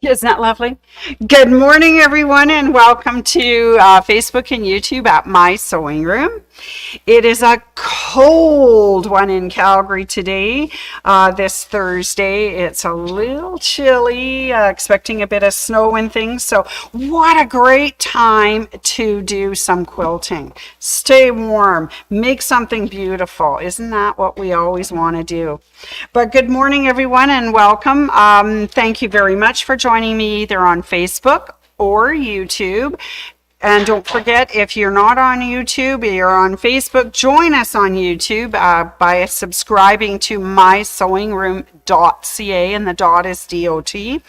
Isn't that lovely? Good morning, everyone, and welcome to Facebook and YouTube at My Sewing Room. It is a cold one in Calgary today, this Thursday. It's a little chilly, expecting a bit of snow and things. So what a great time to do some quilting. Stay warm, make something beautiful. Isn't that what we always want to do? But good morning, everyone, and welcome. Thank you very much for joining me either on Facebook or YouTube. And don't forget, if you're not on YouTube, you're on Facebook, join us on YouTube by subscribing to mysewingroom.ca, and the dot is D-O-T.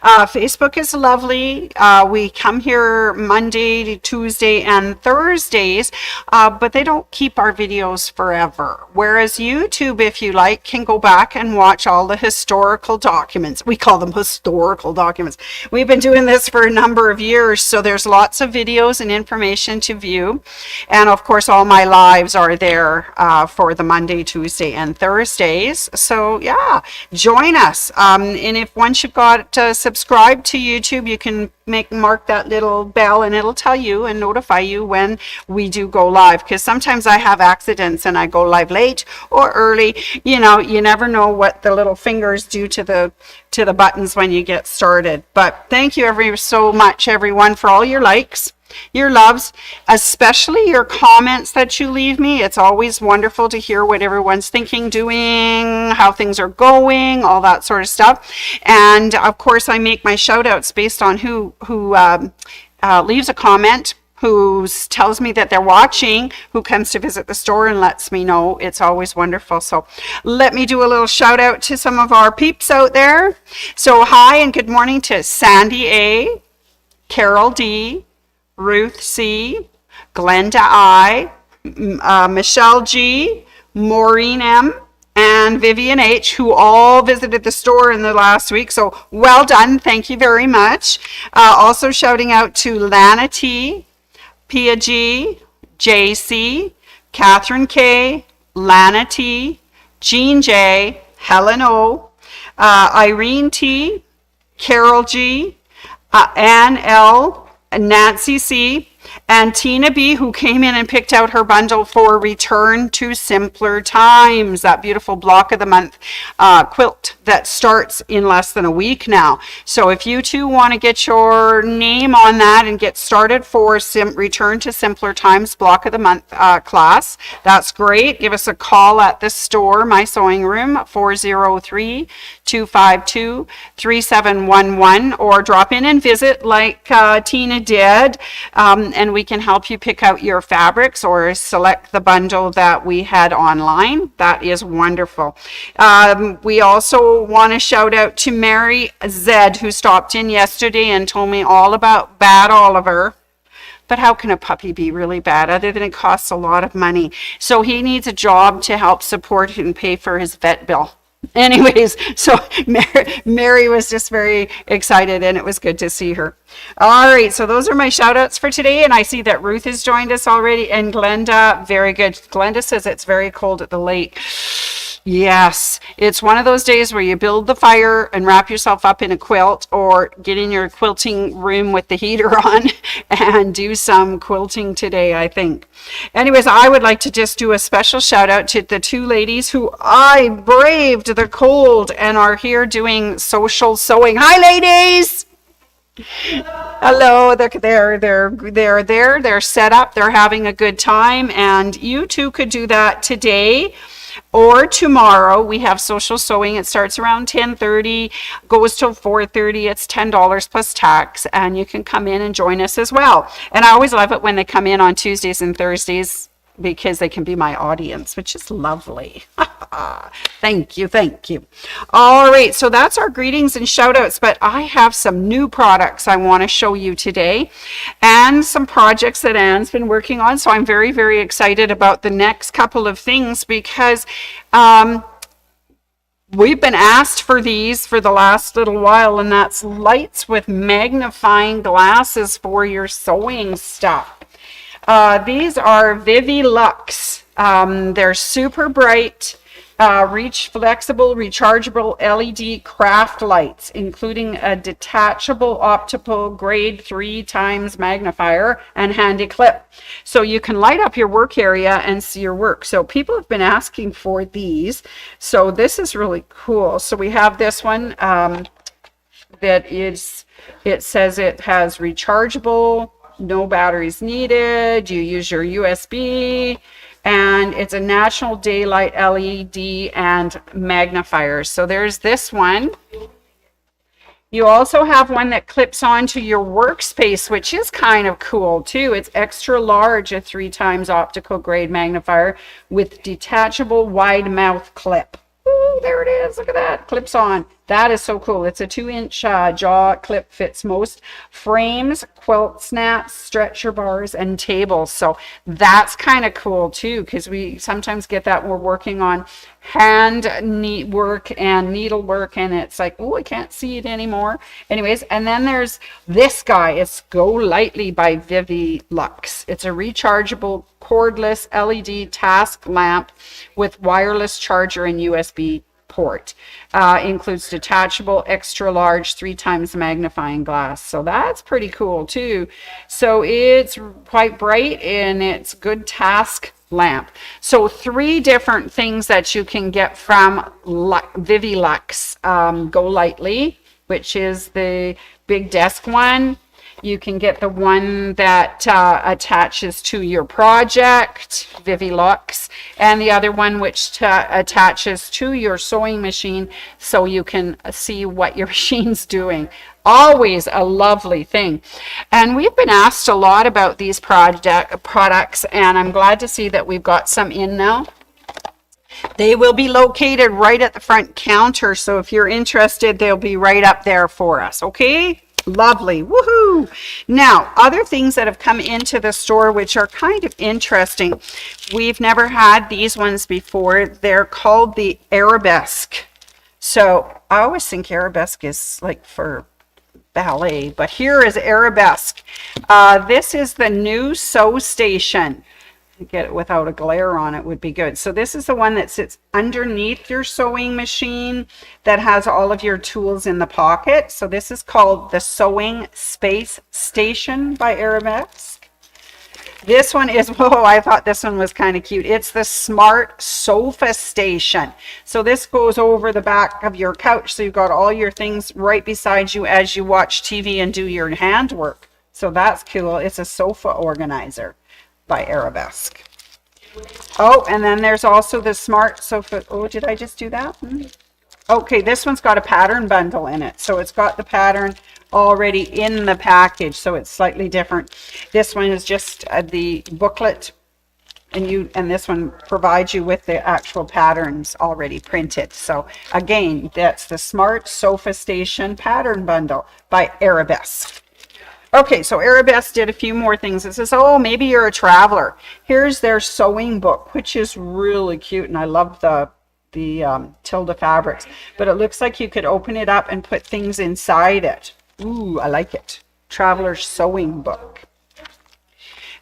Facebook is lovely. We come here Monday, Tuesday, and Thursdays, but they don't keep our videos forever. Whereas YouTube, if you like, can go back and watch all the historical documents. We call them historical documents. We've been doing this for a number of years, so there's lots of videos and information to view, and of course all my lives are there for the Monday, Tuesday, and Thursdays. So yeah, join us, and if once you've got subscribed to YouTube, you can mark that little bell, and it'll tell you and notify you when we do go live, because sometimes I have accidents and I go live late or early. You know, you never know what the little fingers do to the buttons when you get started. But thank you so much, everyone, for all your likes, your loves, especially your comments that you leave me. It's always wonderful to hear what everyone's thinking, doing, how things are going, all that sort of stuff. And of course, I make my shout outs based on who leaves a comment, who tells me that they're watching, who comes to visit the store and lets me know. It's always wonderful. So let me do a little shout out to some of our peeps out there. So hi and good morning to Sandy A, Carol D, Ruth C, Glenda I, Michelle G, Maureen M, and Vivian H, who all visited the store in the last week. So well done. Thank you very much. Also shouting out to Lana T, Pia G, JC, Catherine K, Lana T, Jean J, Helen O, Irene T, Carol G, Ann L, Nancy C, and Tina B, who came in and picked out her bundle for Return to Simpler Times, that beautiful block of the month quilt that starts in less than a week now. So if you too want to get your name on that and get started for Return to Simpler Times block of the month class, that's great. Give us a call at the store, My Sewing Room, 403-252-3711, or drop in and visit like Tina did, and we can help you pick out your fabrics or select the bundle that we had online. That is wonderful. We also want to shout out to Mary Zed, who stopped in yesterday and told me all about Bad Oliver. But how can a puppy be really bad other than it costs a lot of money? So he needs a job to help support and pay for his vet bill. Anyways, so Mary was just very excited, and it was good to see her. All right, so those are my shout outs for today, and I see that Ruth has joined us already, and Glenda, very good. Glenda says it's very cold at the lake. Yes, it's one of those days where you build the fire and wrap yourself up in a quilt, or get in your quilting room with the heater on and do some quilting today, I think. Anyways, I would like to just do a special shout out to the two ladies who I braved the cold and are here doing social sewing. Hi, ladies. Hello, they're there, they're set up, they're having a good time, and you too could do that today or tomorrow. We have social sewing. It starts around 10:30, goes till 4:30. It's $10 plus tax, and you can come in and join us as well. And I always love it when they come in on Tuesdays and Thursdays, because they can be my audience, which is lovely. Thank you, thank you. All right, so that's our greetings and shout outs, but I have some new products I want to show you today, and some projects that Anne's been working on. So I'm very, very excited about the next couple of things, because we've been asked for these for the last little while, and that's lights with magnifying glasses for your sewing stuff. These are Vivi Lux. They're super bright. Reach flexible, rechargeable LED craft lights, including a detachable optical grade 3 times magnifier and handy clip. So you can light up your work area and see your work. So people have been asking for these. So this is really cool. So we have this one that is, it says it has rechargeable, no batteries needed. You use your USB. And it's a natural daylight LED and magnifier. So there's this one. You also have one that clips onto your workspace, which is kind of cool too. It's extra large, a 3 times optical grade magnifier with detachable wide mouth clip. Ooh, there it is. Look at that. Clips on. That is so cool. It's a 2-inch jaw clip, fits most frames, quilt snaps, stretcher bars, and tables. So that's kind of cool too, because we sometimes get that when we're working on hand work and needlework, and it's like, oh, I can't see it anymore. Anyways, and then there's this guy. It's Go Lightly by Vivi Lux. It's a rechargeable cordless LED task lamp with wireless charger and USB port. Includes detachable extra large 3 times magnifying glass. So that's pretty cool too. So it's quite bright and it's good task lamp. So 3 different things that you can get from Vivi Lux. Go Lightly, which is the big desk one. You can get the one that attaches to your project, Vivi Lux, and the other one which attaches to your sewing machine so you can see what your machine's doing. Always a lovely thing. And we've been asked a lot about these products, and I'm glad to see that we've got some in now. They will be located right at the front counter, so if you're interested, they'll be right up there for us, okay? Lovely. Woohoo! Now, other things that have come into the store which are kind of interesting. We've never had these ones before. They're called the Arabesque. So I always think Arabesque is like for ballet, but here is Arabesque. This is the new sew station. Get it without a glare on it would be good. So this is the one that sits underneath your sewing machine that has all of your tools in the pocket. So this is called the Sewing Space Station by Arabesque. This one is, whoa, I thought this one was kind of cute. It's the Smart Sofa Station. So this goes over the back of your couch. So you've got all your things right beside you as you watch TV and do your handwork. So that's cool. It's a sofa organizer by Arabesque. Oh, and then there's also the Smart Sofa. Oh, did I just do that? Okay, this one's got a pattern bundle in it. So it's got the pattern already in the package. So it's slightly different. This one is just the booklet, and this one provides you with the actual patterns already printed. So again, that's the Smart Sofa Station Pattern Bundle by Arabesque. Okay, so Arabesque did a few more things. It says, oh, maybe you're a traveler. Here's their sewing book, which is really cute, and I love the Tilda fabrics. But it looks like you could open it up and put things inside it. Ooh, I like it. Traveler's Sewing Book.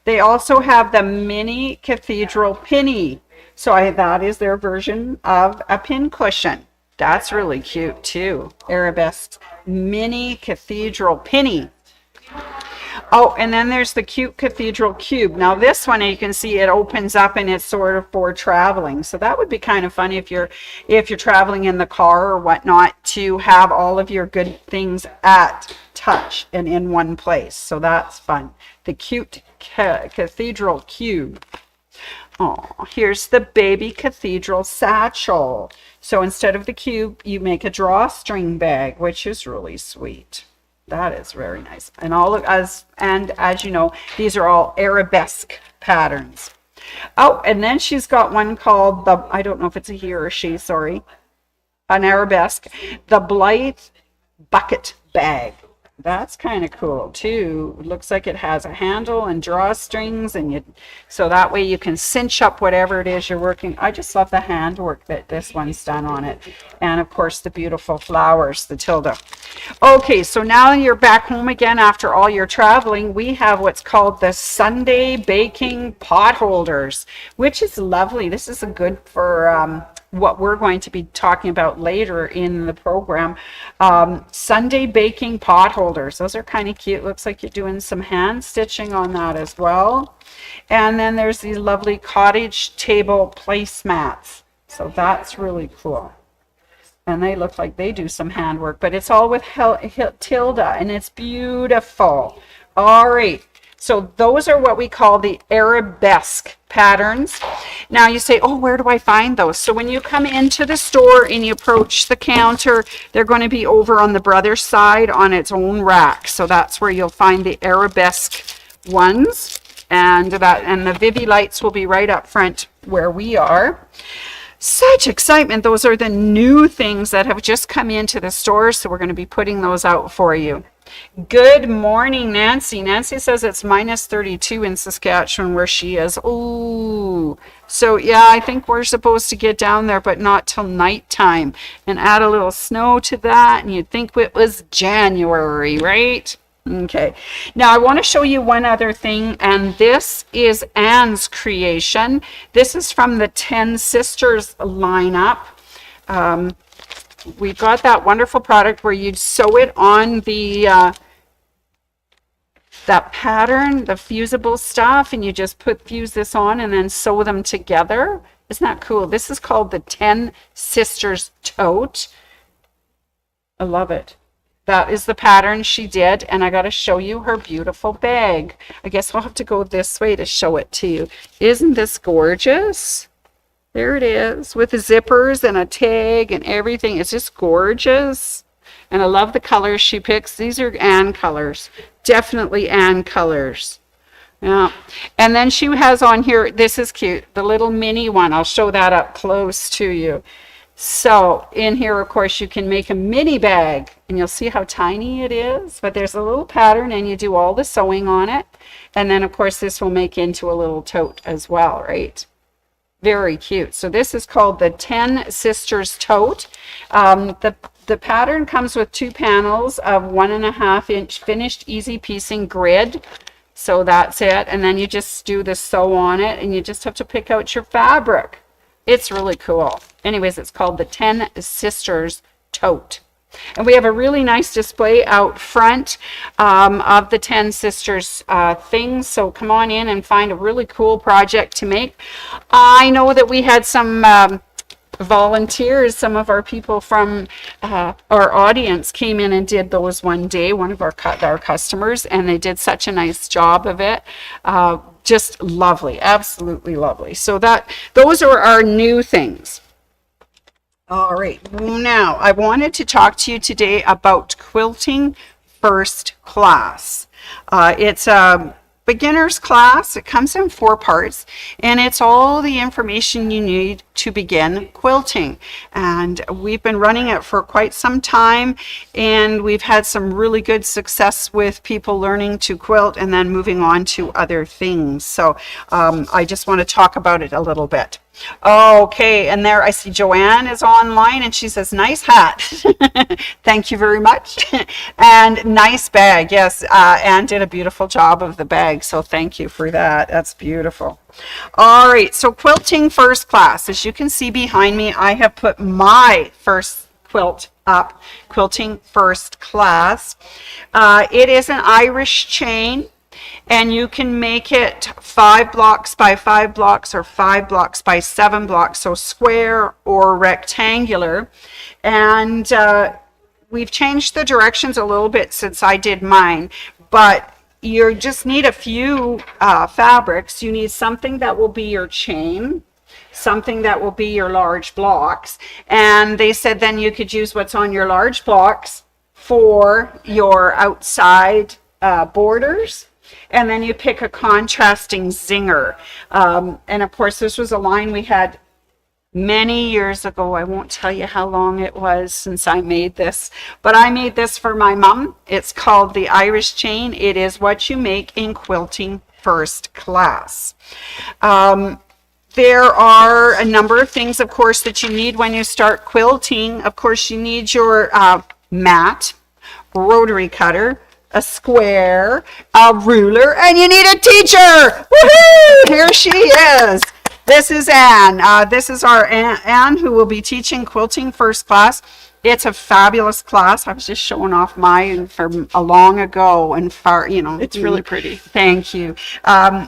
They also have the Mini Cathedral Pinny. So that is their version of a pin cushion. That's really cute too. Arabesque Mini Cathedral Pinny. Oh, and then there's the cute Cathedral Cube. Now this one, you can see it opens up and it's sort of for traveling. So that would be kind of funny if you're traveling in the car or whatnot, to have all of your good things at touch and in one place. So that's fun. The cute Cathedral Cube. Oh, here's the baby Cathedral Satchel. So instead of the cube, you make a drawstring bag, which is really sweet. That is very nice. And as you know, these are all Arabesque patterns. Oh, and then she's got one called I don't know if it's a he or a she, sorry, an Arabesque, the Blythe Bucket Bag. That's kind of cool too. It looks like it has a handle and drawstrings, and so that way you can cinch up whatever it is you're working. I just love the handwork that this one's done on it, and of course the beautiful flowers, the Tilda. Okay, so now you're back home again after all your traveling. We have what's called the Sunday Baking Pot Holders, which is lovely. This is good for what we're going to be talking about later in the program. Sunday baking pot holders. Those are kind of cute. Looks like you're doing some hand stitching on that as well. And then there's these lovely cottage table placemats. So that's really cool. And they look like they do some handwork, but it's all with Tilda, and it's beautiful. All right. So those are what we call the arabesque patterns. Now you say, oh, where do I find those? So when you come into the store and you approach the counter, they're going to be over on the brother side on its own rack. So that's where you'll find the arabesque ones. And the Vivi lights will be right up front where we are. Such excitement. Those are the new things that have just come into the store. So we're going to be putting those out for you. Good morning, Nancy. Nancy says it's minus 32 in Saskatchewan where she is. Oh, so yeah, I think we're supposed to get down there, but not till nighttime, and add a little snow to that. And you'd think it was January, right? Okay, now I want to show you one other thing, and this is Anne's creation. This is from the 10 Sisters lineup. We got that wonderful product where you'd sew it on the that pattern, the fusible stuff, and you just fuse this on and then sew them together. Isn't that cool? This is called the 10 Sisters tote. I love it. That is the pattern she did, and I got to show you her beautiful bag. I guess we'll have to go this way to show it to you. Isn't this gorgeous? There it is, with the zippers and a tag and everything. It's just gorgeous. And I love the colors she picks. These are Anne colors. Definitely Anne colors. Yeah. And then she has on here, this is cute, the little mini one. I'll show that up close to you. So in here, of course, you can make a mini bag, and you'll see how tiny it is. But there's a little pattern, and you do all the sewing on it. And then, of course, this will make into a little tote as well, right? Very cute. So this is called the 10 Sisters tote. The pattern comes with 2 panels of 1.5 inch finished easy piecing grid. So that's it. And then you just do the sew on it, and you just have to pick out your fabric. It's really cool. Anyways, it's called the 10 Sisters tote. And we have a really nice display out front of the 10 Sisters things. So come on in and find a really cool project to make. I know that we had some volunteers, some of our people from our audience came in and did those one day, one of our customers, and they did such a nice job of it. Just lovely, absolutely lovely. So those are our new things. All right, now I wanted to talk to you today about Quilting First Class. It's a beginner's class. It comes in 4 parts, and it's all the information you need to begin quilting. And we've been running it for quite some time, and we've had some really good success with people learning to quilt and then moving on to other things. So I just want to talk about it a little bit. Okay, and there I see Joanne is online, and she says, nice hat. Thank you very much. And nice bag. Yes, Anne did a beautiful job of the bag, so thank you for that. That's beautiful. All right, so Quilting First Class. As you can see behind me, I have put my first quilt up, Quilting First Class. It is an Irish chain. And you can make it 5 blocks by 5 blocks or 5 blocks by 7 blocks, so square or rectangular. And we've changed the directions a little bit since I did mine, but you just need a few fabrics. You need something that will be your chain, something that will be your large blocks. And they said then you could use what's on your large blocks for your outside borders. And then you pick a contrasting zinger. And of course, this was a line we had many years ago. I won't tell you how long it was since I made this, but I made this for my mom. It's called the Irish chain. It is what you make in Quilting First Class. There are a number of things, of course, that you need when you start quilting. Of course, you need your mat, rotary cutter, a square, a ruler, and you need a teacher. Woohoo! Here she is. This is Anne. This is our Anne who will be teaching quilting first class. It's a fabulous class. I was just showing off mine from a long ago and far, It's really pretty. Thank you.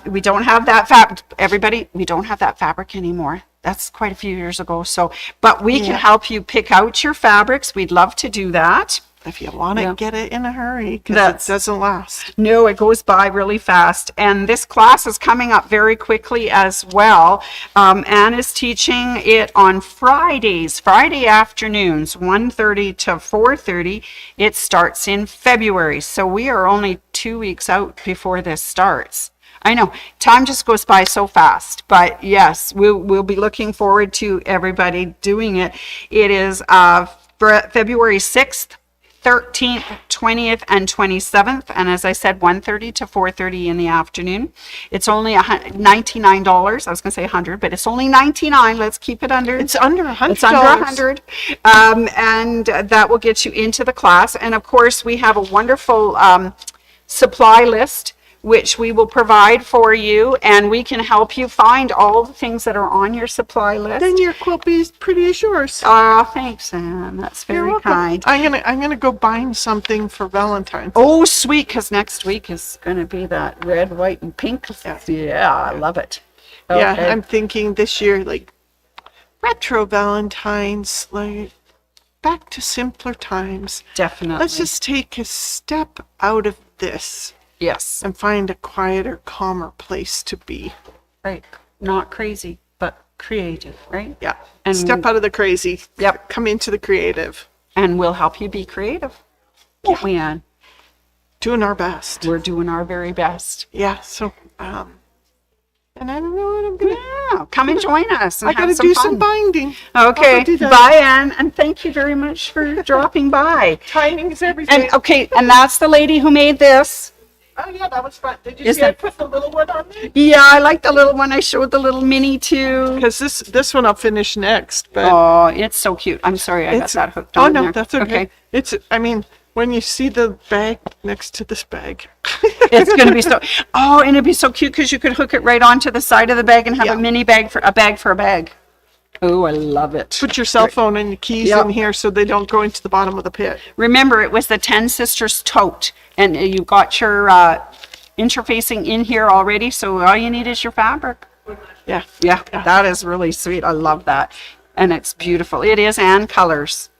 We don't have that everybody, we don't have that fabric anymore. That's quite a few years ago. So, but we can help you pick out your fabrics. We'd love to do that. If you want to get it in a hurry, because it doesn't last. No, it goes by really fast. And this class is coming up very quickly as well. Anne is teaching it on Fridays, Friday afternoons, 1:30 to 4:30. It starts in February. So we are only 2 weeks out before this starts. I know, time just goes by so fast, but yes, we'll be looking forward to everybody doing it. It is February 6th, 13th, 20th, and 27th. And as I said, 1:30 to 4:30 in the afternoon. It's only $99. I was going to say 100, but it's only $99. Let's keep it under. It's under $100. It's under 100. And that will get you into the class. And of course, we have a wonderful supply list which we will provide for you, and we can help you find all the things that are on your supply list. Then your quilt be as pretty as yours. Oh, thanks, Anne. That's very kind. I'm gonna go buying something for Valentine's. Oh, sweet, because next week is going to be that red, white, and pink. Yeah, I love it. Okay. Yeah, I'm thinking this year, like, retro Valentine's, like, back to simpler times. Definitely. Let's just take a step out of this. Yes. And find a quieter, calmer place to be. Right. Not crazy, but creative, right? Yeah. And step out of the crazy. Yep. Come into the creative. And we'll help you be creative. Won't we, Anne? Doing our best. We're doing our very best. Yeah. So, and I don't know what I'm going to do. Come and join us. And I got to do some binding. Okay. Bye, Anne. And thank you very much for dropping by. Timing is everything. And, and that's the lady who made this. Oh, yeah, that was fun. Did you see I put the little one on there? Yeah, I like the little one. I showed the little mini too. Because this one I'll finish next. But oh, it's so cute. I'm sorry I got that hooked on. Oh, no, there. that's okay. It's, I mean, when you see the bag next to this bag. It's going to be so, and it'd be so cute because you could hook it right onto the side of the bag and have a mini bag for a bag. Oh, I love it. Put your cell phone and your keys in here so they don't go into the bottom of the pit. Remember, it was the 10 Sisters tote, and you got your interfacing in here already, so all you need is your fabric. Yeah, that is really sweet. I love that. And it's beautiful. It is Anne colors.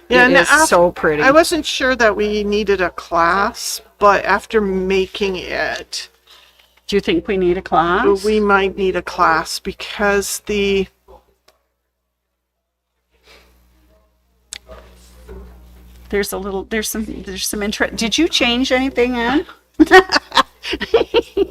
Yeah, it is so pretty. I wasn't sure that we needed a class, but after making it... Do you think we need a class? We might need a class because there's some interest. Did you change anything, Anne?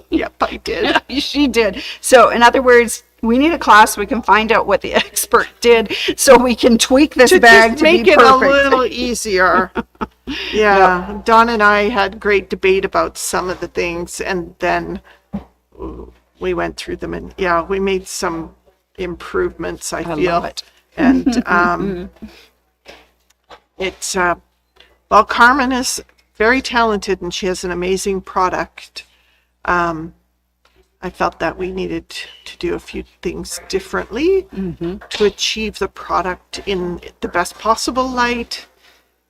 Yep, I did. She did. So in other words, we need a class so we can find out what the expert did so we can tweak this bag to make be it perfect. a little easier. Yeah. Dawn and I had great debate about some of the things, and then we went through them, and we made some improvements, I feel. Love it. And it's well, Carmen is very talented and she has an amazing product. I felt that we needed to do a few things differently to achieve the product in the best possible light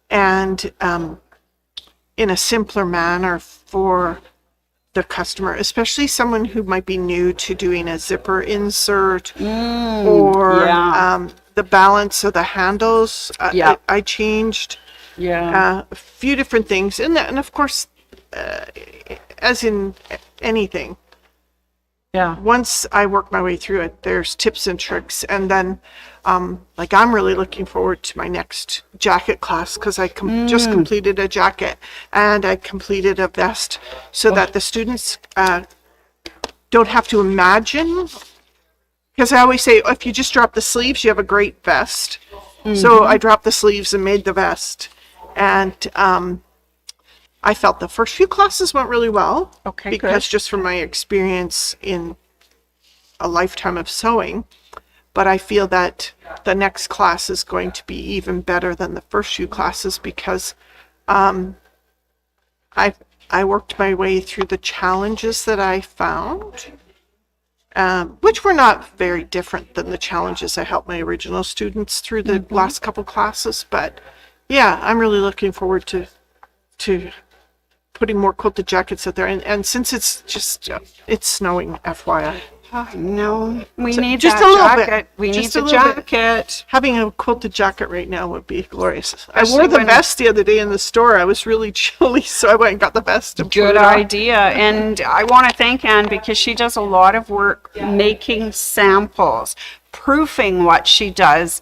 and in a simpler manner for the customer, especially someone who might be new to doing a zipper insert or the balance of the handles. I changed a few different things, and of course, as in anything, once I work my way through it, there's tips and tricks, and then like I'm really looking forward to my next jacket class because I just completed a jacket and I completed a vest so that the students don't have to imagine, because I always say if you just drop the sleeves you have a great vest. So I dropped the sleeves and made the vest, and I felt the first few classes went really well. Okay, because just from my experience in a lifetime of sewing. But I feel that the next class is going to be even better than the first few classes because I worked my way through the challenges that I found. which were not very different than the challenges I helped my original students through the last couple classes. But yeah, I'm really looking forward to putting more quilted jackets out there. And since it's just, it's snowing, FYI. No, we need just that a little jacket. bit. We need Just a the little bit. jacket. Having a quilted jacket right now would be glorious. I Especially wore the when- vest the other day in the store. I was really chilly, so I went and got the vest. And put Good it on. idea. And I want to thank Anne because she does a lot of work making samples, proofing what she does,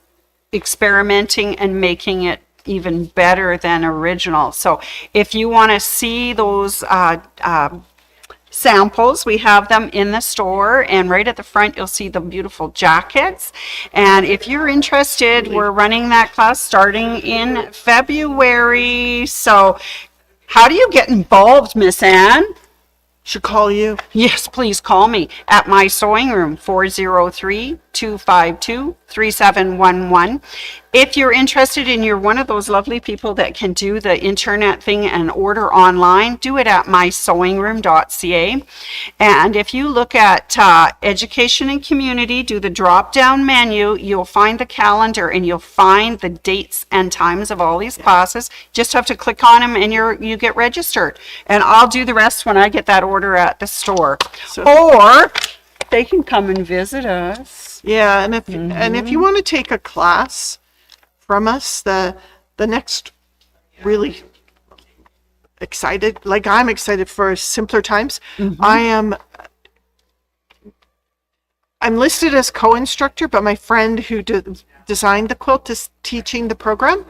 experimenting and making it even better than original. So if you want to see those samples, we have them in the store, and right at the front you'll see the beautiful jackets. And if you're interested, we're running that class starting in February. So how do you get involved, Miss Anne? Should call you. Yes, please call me at my sewing room, 403-252-3711. If you're interested and you're one of those lovely people that can do the internet thing and order online, do it at mysewingroom.ca. And if you look at education and community, do the drop down menu, you'll find the calendar and you'll find the dates and times of all these classes. Just have to click on them and you get registered. And I'll do the rest when I get that order at the store. Or they can come and visit us. Yeah, and if you want to take a class from us, the next really excited, like I'm excited for Simpler Times. I'm listed as co-instructor, but my friend who designed the quilt is teaching the program,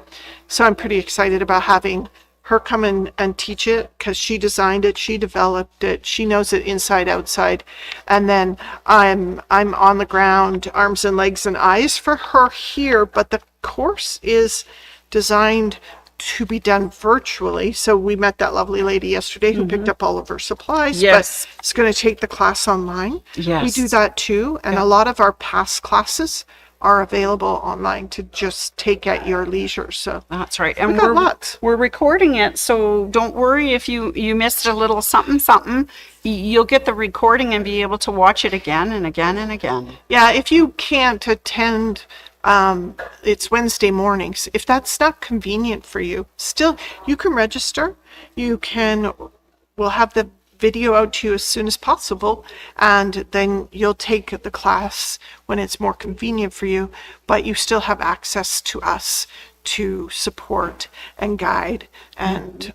so I'm pretty excited about having her come in and teach it because she designed it, she developed it, she knows it inside outside, and then I'm on the ground, arms and legs and eyes for her here. But the course is designed to be done virtually. So we met that lovely lady yesterday who picked up all of her supplies. Yes. But it's going to take the class online. Yes. We do that too, and a lot of our past classes are available online to just take at your leisure. So That's right. And we got lots. we're recording it, so don't worry if you missed a little something. You'll get the recording and be able to watch it again and again and again. Yeah, if you can't attend, it's Wednesday mornings. If that's not convenient for you, still, you can register. We'll have the video out to you as soon as possible, and then you'll take the class when it's more convenient for you, but you still have access to us to support and guide and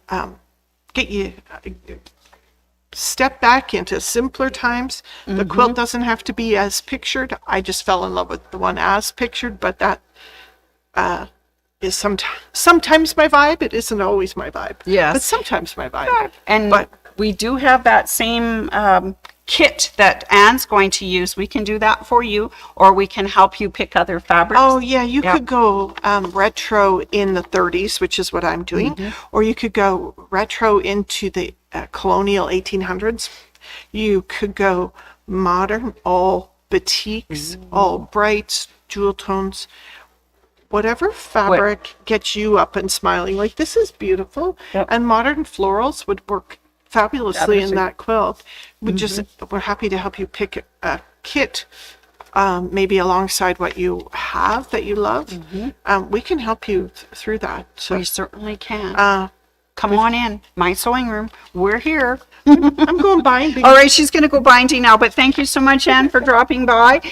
get you step back into simpler times. The quilt doesn't have to be as pictured. I just fell in love with the one as pictured, but that is sometimes my vibe. It isn't always my vibe. Yes. But sometimes my vibe. And we do have that same kit that Anne's going to use. We can do that for you, or we can help you pick other fabrics. Oh, yeah, you could go retro in the 30s, which is what I'm doing, or you could go retro into the colonial 1800s. You could go modern, all batiks, all brights, jewel tones. Whatever fabric gets you up and smiling, like this is beautiful, and modern florals would work fabulously in that quilt. We're happy to help you pick a kit, maybe alongside what you have that you love. We can help you through that. So we certainly can. Come on in, my sewing room. We're here. I'm going binding. All right, she's going to go binding now, but thank you so much, Anne, for dropping by.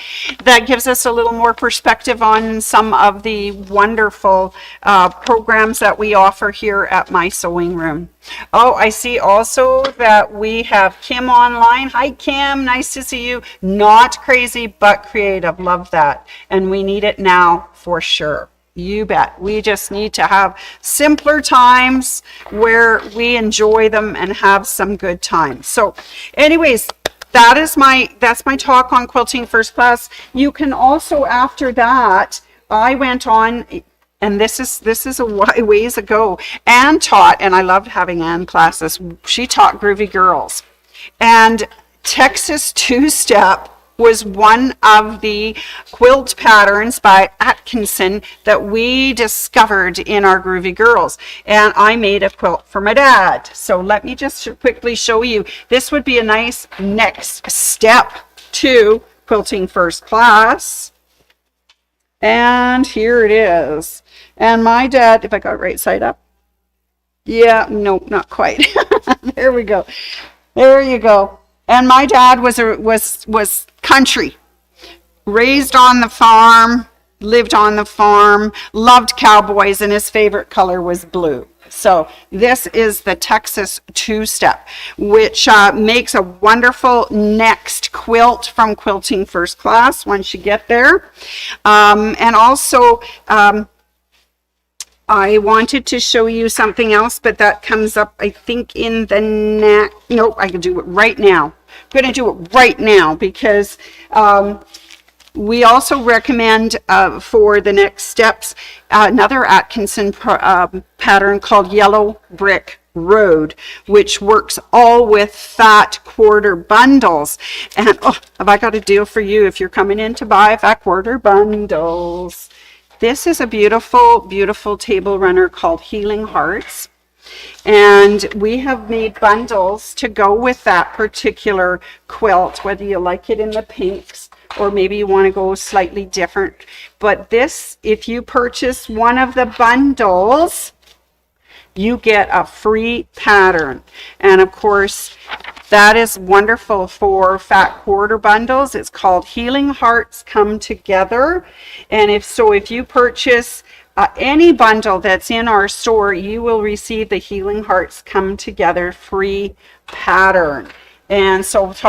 That gives us a little more perspective on some of the wonderful programs that we offer here at my sewing room. Oh, I see also that we have Kim online. Hi, Kim. Nice to see you. Not crazy, but creative. Love that. And we need it now for sure. You bet. We just need to have simpler times where we enjoy them and have some good times. So anyways, that's my talk on quilting first class. You can also, after that, I went on, and this is a ways ago, Anne taught, and I loved having Anne classes. She taught Groovy Girls. And Texas two-step was one of the quilt patterns by Atkinson that we discovered in our Groovy Girls. And I made a quilt for my dad. So let me just quickly show you. This would be a nice next step to Quilting First Class. And here it is. And my dad, if I got it right side up. Yeah, no, not quite. There we go. There you go. And my dad was country. Raised on the farm, lived on the farm, loved cowboys, and his favorite color was blue. So this is the Texas two-step, which makes a wonderful next quilt from Quilting First Class once you get there. And also, I wanted to show you something else, but that comes up, I think, in the next. Nope, I can do it right now. I'm going to do it right now because we also recommend for the next steps another Atkinson pattern called Yellow Brick Road, which works all with fat quarter bundles. And oh, have I got a deal for you if you're coming in to buy fat quarter bundles? This is a beautiful, beautiful table runner called Healing Hearts. And we have made bundles to go with that particular quilt, whether you like it in the pinks or maybe you want to go slightly different. But this, if you purchase one of the bundles, you get a free pattern. And of course, that is wonderful for fat quarter bundles. It's called Healing Hearts Come Together. And if you purchase any bundle that's in our store, you will receive the Healing Hearts Come Together free pattern. And so if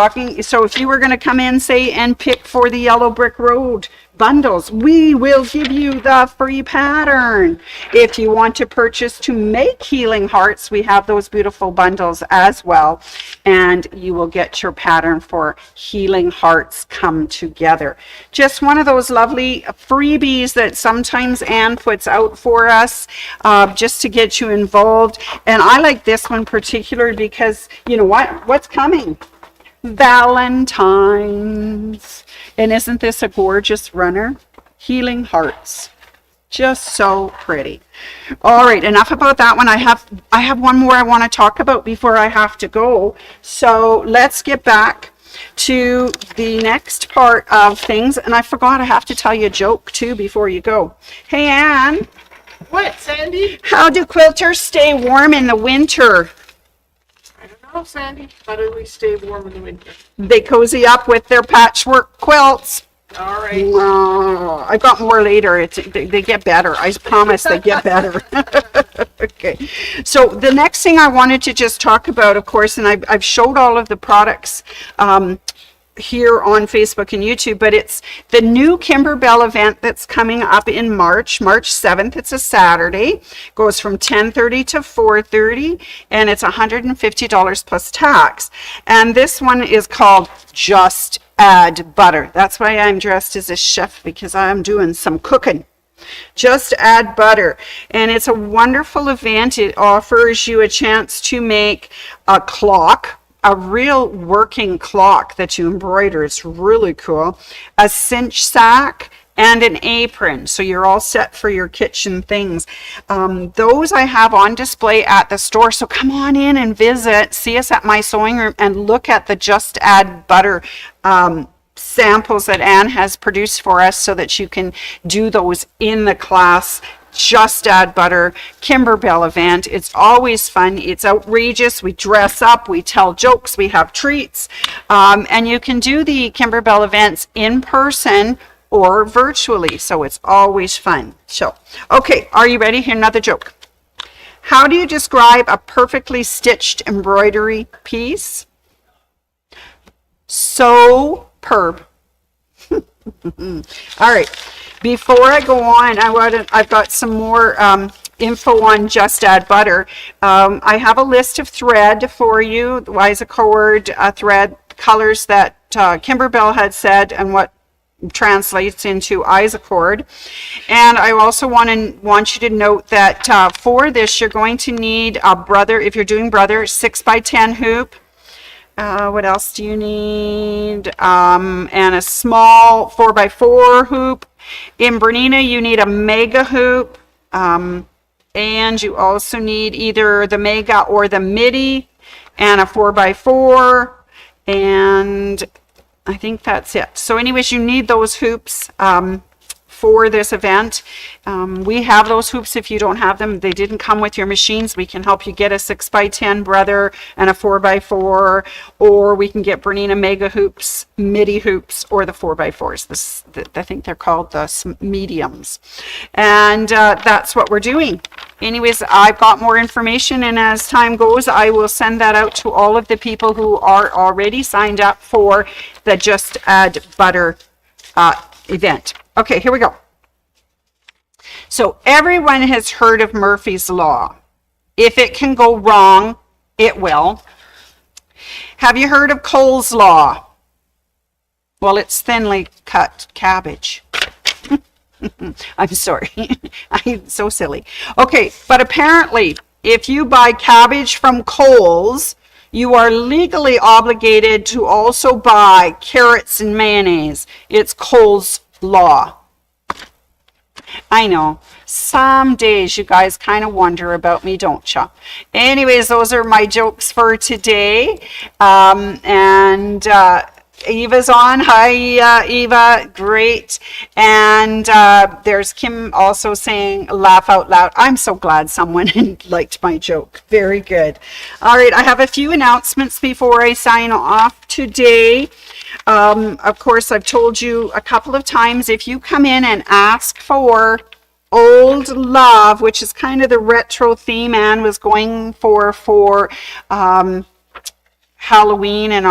you were going to come in, say, and pick for the Yellow Brick Road bundles, we will give you the free pattern. If you want to purchase to make Healing Hearts, we have those beautiful bundles as well, and you will get your pattern for Healing Hearts Come Together. Just one of those lovely freebies that sometimes Anne puts out for us just to get you involved. And I like this one particularly because, you know what's coming? Valentine's. And isn't this a gorgeous runner? Healing Hearts. Just so pretty. All right, enough about that one. I have one more I want to talk about before I have to go. So let's get back to the next part of things. And I forgot I have to tell you a joke too before you go. Hey, Anne. What, Sandy? How do quilters stay warm in the winter? I don't know, Sandy. How do we stay warm in the winter? They cozy up with their patchwork quilts. All right. I've got more later. They get better. I promise they get better. Okay. So the next thing I wanted to just talk about, of course, and I've showed all of the products here on Facebook and YouTube, but it's the new Kimberbell event that's coming up in March 7th. It's a Saturday. Goes from 10:30 to 4:30, and it's $150 plus tax. And this one is called Just Add Butter. That's why I'm dressed as a chef, because I'm doing some cooking. Just Add Butter. And it's a wonderful event. It offers you a chance to make a clock, a real working clock that you embroider. It's really cool. A cinch sack and an apron. So you're all set for your kitchen things. Those I have on display at the store. So come on in and visit. See us at my sewing room and look at the Just Add Butter samples that Anne has produced for us so that you can do those in the class. Just Add Butter Kimberbell event. It's always fun. It's outrageous. We dress up, we tell jokes, we have treats, and you can do the Kimberbell events in person or virtually, so it's always fun. So, okay, are you ready? Here, another joke. How do you describe a perfectly stitched embroidery piece? Superb. All right. Before I go on, I've got some more info on Just Add Butter. I have a list of thread for you, the Wiseaccord thread colors that Kimberbell had said and what translates into Isacord. And I also want you to note that for this, you're going to need a brother, if you're doing brother, 6x10 hoop. What else do you need? And a small 4x4 hoop. In Bernina, you need a mega hoop, and you also need either the mega or the midi, and a 4x4, and I think that's it. So anyways, you need those hoops for this event. We have those hoops. If you don't have them, they didn't come with your machines, we can help you get a 6x10 brother and a 4x4, or we can get Bernina mega hoops, midi hoops, or the 4x4s. I think they're called the mediums. And that's what we're doing. Anyways, I've got more information, and as time goes, I will send that out to all of the people who are already signed up for the Just Add Butter event. Okay, here we go. So everyone has heard of Murphy's Law. If it can go wrong, it will. Have you heard of Cole's Law? Well, it's thinly cut cabbage. I'm sorry. I'm so silly. Okay, but apparently, if you buy cabbage from Cole's, you are legally obligated to also buy carrots and mayonnaise. It's Cole's Law. I know. Some days you guys kind of wonder about me, don't you? Anyways, those are my jokes for today. Eva's on. Hi, Eva. Great. And there's Kim also saying, laugh out loud. I'm so glad someone liked my joke. Very good. All right, I have a few announcements before I sign off today. Of course, I've told you a couple of times, if you come in and ask for Old Love, which is kind of the retro theme Anne was going for Halloween and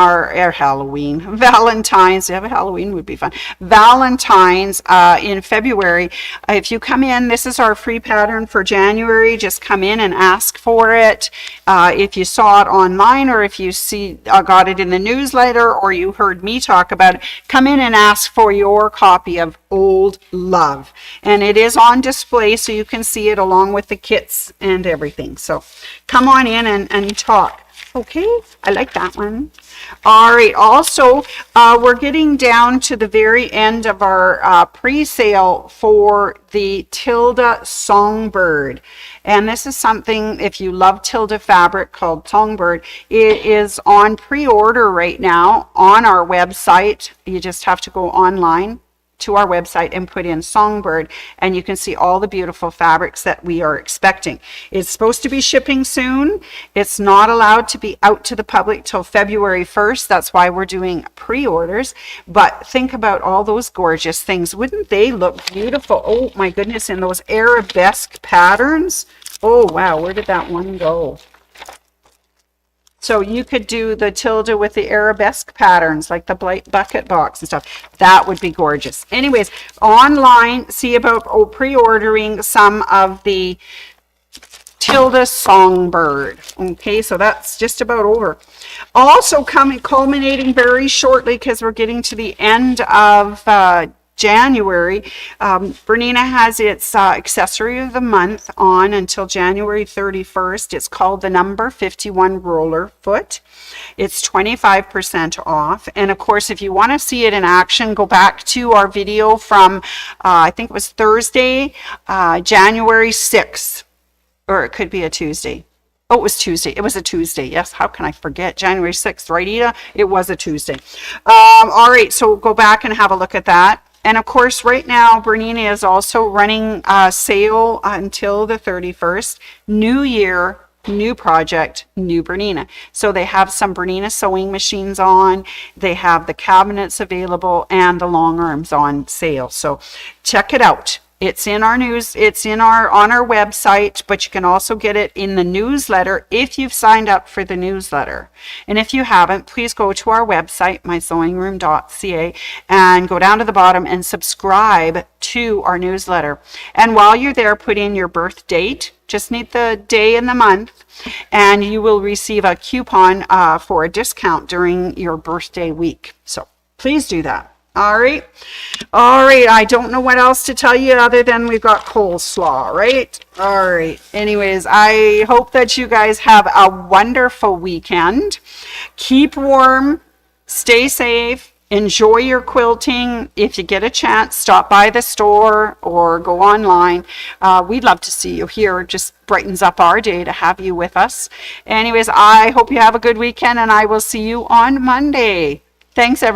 Valentine's. Yeah, Halloween would be fun. Valentine's in February. If you come in, this is our free pattern for January. Just come in and ask for it. If you saw it online, or if you got it in the newsletter, or you heard me talk about it, come in and ask for your copy of Old Love. And it is on display, so you can see it along with the kits and everything. So come on in and talk. Okay, I like that one. All right, also, we're getting down to the very end of our pre-sale for the Tilda Songbird. And this is something, if you love Tilda fabric, called Songbird. It is on pre-order right now on our website. You just have to go online to our website and put in Songbird, and you can see all the beautiful fabrics that we are expecting. It's supposed to be shipping soon. It's not allowed to be out to the public till February 1st. That's why we're doing pre-orders. But think about all those gorgeous things. Wouldn't they look beautiful? Oh my goodness, in those arabesque patterns. Oh wow, where did that one go? So you could do the Tilda with the arabesque patterns, like the bucket box and stuff. That would be gorgeous. Anyways, online, see about pre-ordering some of the Tilda Songbird. Okay, so that's just about over. Also culminating very shortly, because we're getting to the end of January, Bernina has its accessory of the month on until January 31st. It's called the number 51 roller foot. It's 25% off. And of course, if you want to see it in action, go back to our video from, I think it was Thursday, January 6th, or it could be a Tuesday. Oh, it was Tuesday. It was a Tuesday. Yes. How can I forget? January 6th, right, Ida? It was a Tuesday. All right. So go back and have a look at that. And of course, right now, Bernina is also running a sale until the 31st. New year, new project, new Bernina. So they have some Bernina sewing machines on. They have the cabinets available and the long arms on sale. So check it out. It's in our news, it's on our website, but you can also get it in the newsletter if you've signed up for the newsletter. And if you haven't, please go to our website, mysewingroom.ca, and go down to the bottom and subscribe to our newsletter. And while you're there, put in your birth date. Just need the day and the month, and you will receive a coupon for a discount during your birthday week. So please do that. All right. I don't know what else to tell you other than we've got coleslaw, right? All right. Anyways, I hope that you guys have a wonderful weekend. Keep warm, stay safe, enjoy your quilting. If you get a chance, stop by the store or go online. We'd love to see you here. It just brightens up our day to have you with us. Anyways, I hope you have a good weekend, and I will see you on Monday. Thanks, everyone.